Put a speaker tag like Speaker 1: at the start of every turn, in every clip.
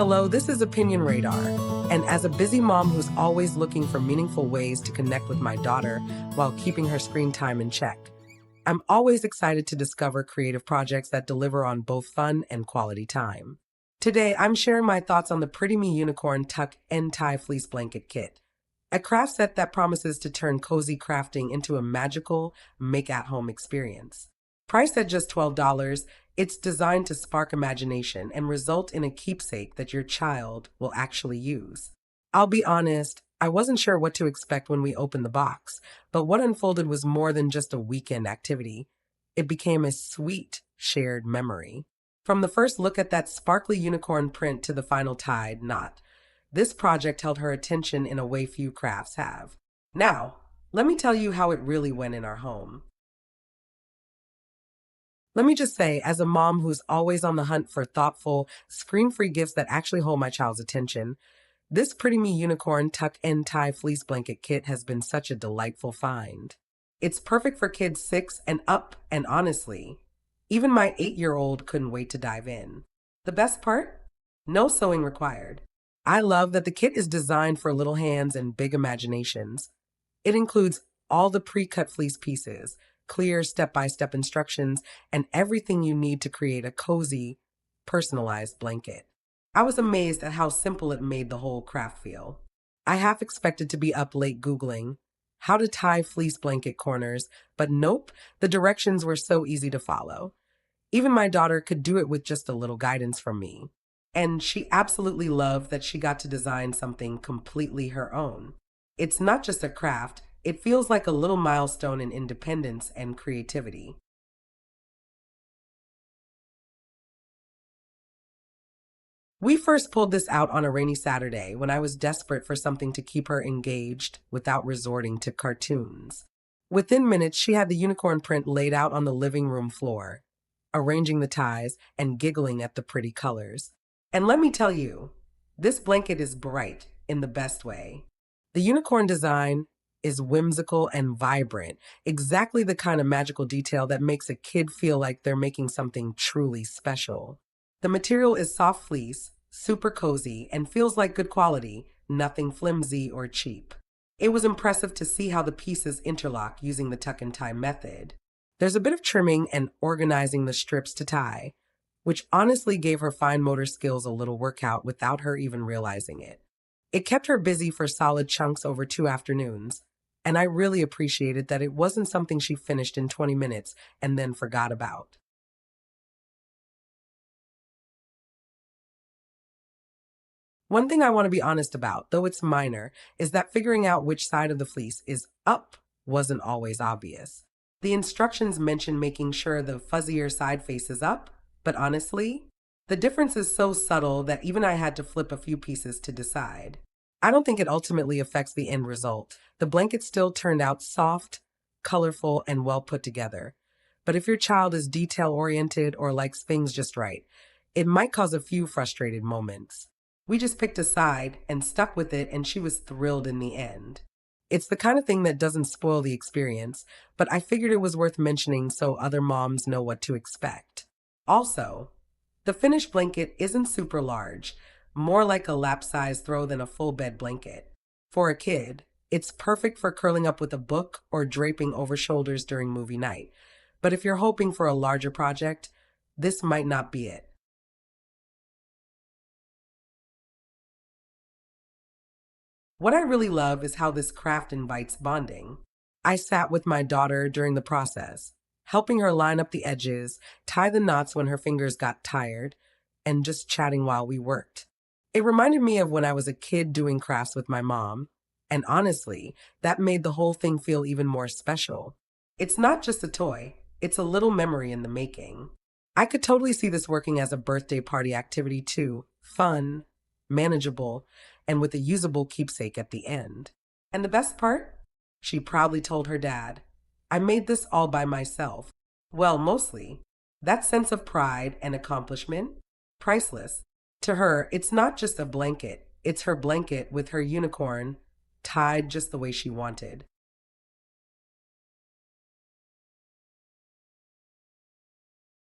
Speaker 1: Hello, this is Opinion Radar. And as a busy mom who's always looking for meaningful ways to connect with my daughter while keeping her screen time in check, I'm always excited to discover creative projects that deliver on both fun and quality time. Today, I'm sharing my thoughts on the Pretty Me Unicorn Tuck and Tie Fleece Blanket Kit, a craft set that promises to turn cozy crafting into a magical, make-at-home experience. Priced at just $12, it's designed to spark imagination and result in a keepsake that your child will actually use. I'll be honest, I wasn't sure what to expect when we opened the box, but what unfolded was more than just a weekend activity. It became a sweet, shared memory. From the first look at that sparkly unicorn print to the final tied knot, this project held her attention in a way few crafts have. Now, let me tell you how it really went in our home. Let me just say, as a mom who's always on the hunt for thoughtful, screen-free gifts that actually hold my child's attention, this Pretty Me Unicorn Tuck and Tie Fleece Blanket Kit has been such a delightful find. It's perfect for kids 6 and up, and honestly, even my 8-year-old couldn't wait to dive in. The best part? No sewing required. I love that the kit is designed for little hands and big imaginations. It includes all the pre-cut fleece pieces, clear step-by-step instructions, and everything you need to create a cozy, personalized blanket. I was amazed at how simple it made the whole craft feel. I half expected to be up late Googling how to tie fleece blanket corners, but nope, the directions were so easy to follow. Even my daughter could do it with just a little guidance from me. And she absolutely loved that she got to design something completely her own. It's not just a craft, it feels like a little milestone in independence and creativity. We first pulled this out on a rainy Saturday when I was desperate for something to keep her engaged without resorting to cartoons. Within minutes, she had the unicorn print laid out on the living room floor, arranging the ties and giggling at the pretty colors. And let me tell you, this blanket is bright in the best way. The unicorn design is whimsical and vibrant, exactly the kind of magical detail that makes a kid feel like they're making something truly special. The material is soft fleece, super cozy, and feels like good quality, nothing flimsy or cheap. It was impressive to see how the pieces interlock using the tuck and tie method. There's a bit of trimming and organizing the strips to tie, which honestly gave her fine motor skills a little workout without her even realizing it. It kept her busy for solid chunks over 2 afternoons, and I really appreciated that it wasn't something she finished in 20 minutes and then forgot about. One thing I want to be honest about, though it's minor, is that figuring out which side of the fleece is up wasn't always obvious. The instructions mention making sure the fuzzier side faces up, but honestly, the difference is so subtle that even I had to flip a few pieces to decide. I don't think it ultimately affects the end result. The blanket still turned out soft, colorful, and well put together. But if your child is detail-oriented or likes things just right, it might cause a few frustrated moments. We just picked a side and stuck with it, and she was thrilled in the end. It's the kind of thing that doesn't spoil the experience, but I figured it was worth mentioning so other moms know what to expect. Also, the finished blanket isn't super large, more like a lap-size throw than a full bed blanket. For a kid, it's perfect for curling up with a book or draping over shoulders during movie night. But if you're hoping for a larger project, this might not be it. What I really love is how this craft invites bonding. I sat with my daughter during the process, helping her line up the edges, tie the knots when her fingers got tired, and just chatting while we worked. It reminded me of when I was a kid doing crafts with my mom, and honestly, that made the whole thing feel even more special. It's not just a toy, it's a little memory in the making. I could totally see this working as a birthday party activity too. Fun, manageable, and with a usable keepsake at the end. And the best part? She proudly told her dad, I made this all by myself. Well, mostly. That sense of pride and accomplishment? Priceless. To her, it's not just a blanket, it's her blanket with her unicorn tied just the way she wanted.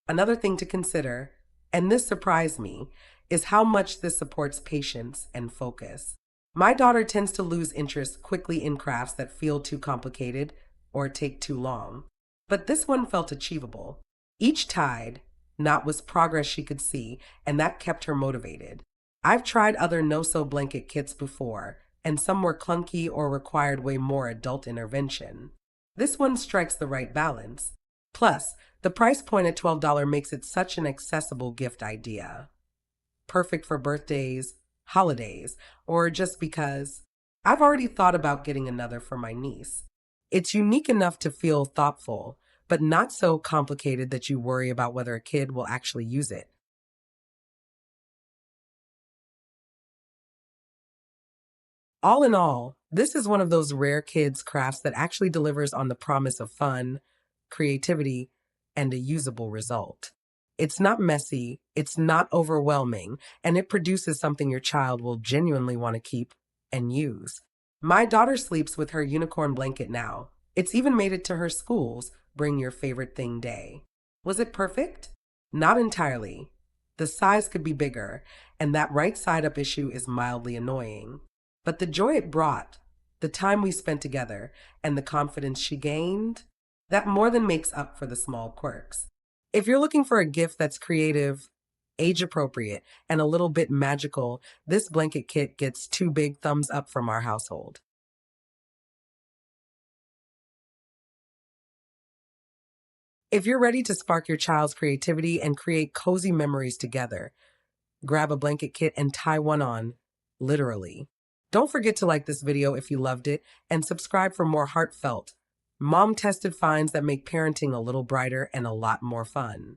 Speaker 1: Another thing to consider, and this surprised me, is how much this supports patience and focus. My daughter tends to lose interest quickly in crafts that feel too complicated or take too long. But this one felt achievable. Each tide knot was progress she could see, and that kept her motivated. I've tried other no-sew blanket kits before, and some were clunky or required way more adult intervention. This one strikes the right balance. Plus, the price point at $12 makes it such an accessible gift idea. Perfect for birthdays, holidays, or just because. I've already thought about getting another for my niece. It's unique enough to feel thoughtful, but not so complicated that you worry about whether a kid will actually use it. All in all, this is one of those rare kids' crafts that actually delivers on the promise of fun, creativity, and a usable result. It's not messy, it's not overwhelming, and it produces something your child will genuinely want to keep and use. My daughter sleeps with her unicorn blanket now. It's even made it to her school's Bring Your Favorite Thing Day. Was it perfect? Not entirely. The size could be bigger, and that right side up issue is mildly annoying. But the joy it brought, the time we spent together, and the confidence she gained, that more than makes up for the small quirks. If you're looking for a gift that's creative, age appropriate, and a little bit magical, this blanket kit gets two big thumbs up from our household. If you're ready to spark your child's creativity and create cozy memories together, grab a blanket kit and tie one on, literally. Don't forget to like this video if you loved it and subscribe for more heartfelt, mom tested finds that make parenting a little brighter and a lot more fun.